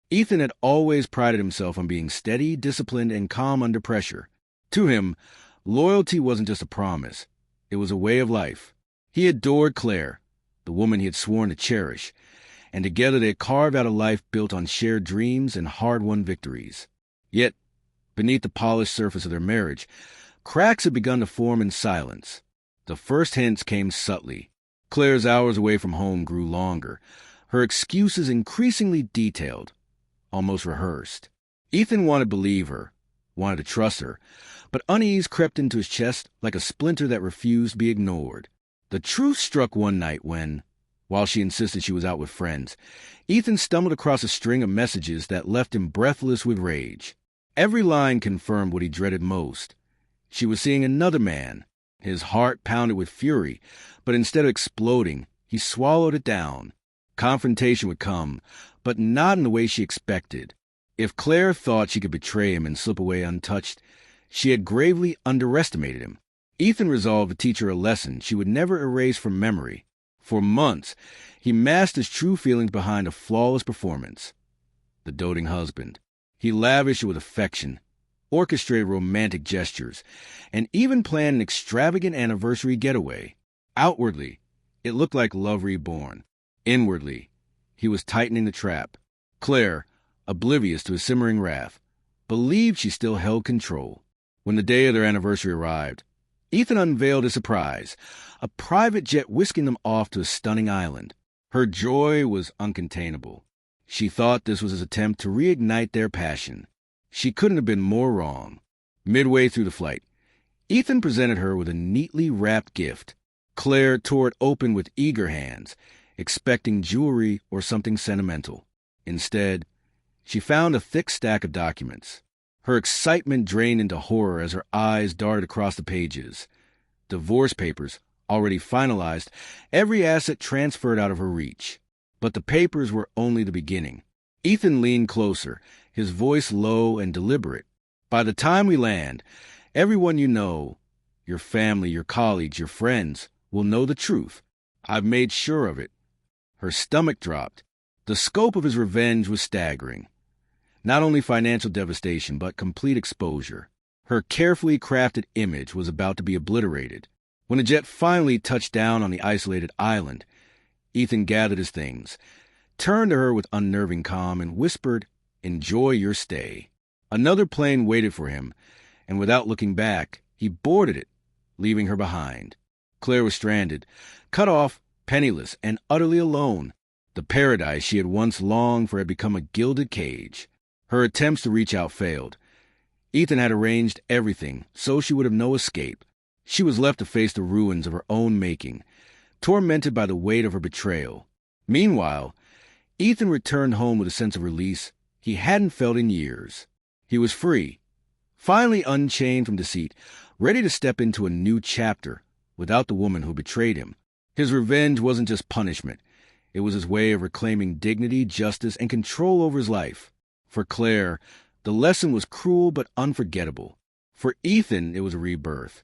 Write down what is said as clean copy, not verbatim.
Ethan had always prided himself on being steady, disciplined, and calm under pressure. To him, loyalty wasn't just a promise. It was a way of life. He adored Claire, the woman he had sworn to cherish, and together they had carved out a life built on shared dreams and hard-won victories. Yet, beneath the polished surface of their marriage, cracks had begun to form in silence. The first hints came subtly. Claire's hours away from home grew longer, her excuses increasingly detailed, almost rehearsed. Ethan wanted to believe her, wanted to trust her, but unease crept into his chest like a splinter that refused to be ignored. The truth struck one night when, while she insisted she was out with friends, Ethan stumbled across a string of messages that left him breathless with rage. Every line confirmed what he dreaded most. She was seeing another man. His heart pounded with fury, but instead of exploding, he swallowed it down. Confrontation would come, but not in the way she expected. If Claire thought she could betray him and slip away untouched, she had gravely underestimated him. Ethan resolved to teach her a lesson she would never erase from memory. For months, he masked his true feelings behind a flawless performance. The doting husband. He lavished with affection, orchestrated romantic gestures, and even planned an extravagant anniversary getaway. Outwardly, it looked like love reborn. Inwardly, he was tightening the trap. Claire, oblivious to his simmering wrath, believed she still held control. When the day of their anniversary arrived, Ethan unveiled his surprise, a private jet whisking them off to a stunning island. Her joy was uncontainable. She thought this was his attempt to reignite their passion. She couldn't have been more wrong. Midway through the flight, Ethan presented her with a neatly wrapped gift. Claire tore it open with eager hands, expecting jewelry or something sentimental. Instead, she found a thick stack of documents. Her excitement drained into horror as her eyes darted across the pages. Divorce papers, already finalized, every asset transferred out of her reach. But the papers were only the beginning. Ethan leaned closer, his voice low and deliberate. By the time we land, everyone you know, your family, your colleagues, your friends, will know the truth. I've made sure of it. Her stomach dropped. The scope of his revenge was staggering. Not only financial devastation, but complete exposure. Her carefully crafted image was about to be obliterated. When the jet finally touched down on the isolated island, Ethan gathered his things, turned to her with unnerving calm, and whispered, "Enjoy your stay." Another plane waited for him, and without looking back, he boarded it, leaving her behind. Claire was stranded, cut off, penniless, and utterly alone. The paradise she had once longed for had become a gilded cage. Her attempts to reach out failed. Ethan had arranged everything so she would have no escape. She was left to face the ruins of her own making, tormented by the weight of her betrayal. Meanwhile, Ethan returned home with a sense of release he hadn't felt in years. He was free, finally unchained from deceit, ready to step into a new chapter without the woman who betrayed him. His revenge wasn't just punishment. It was his way of reclaiming dignity, justice, and control over his life. For Claire, the lesson was cruel but unforgettable. For Ethan, it was a rebirth.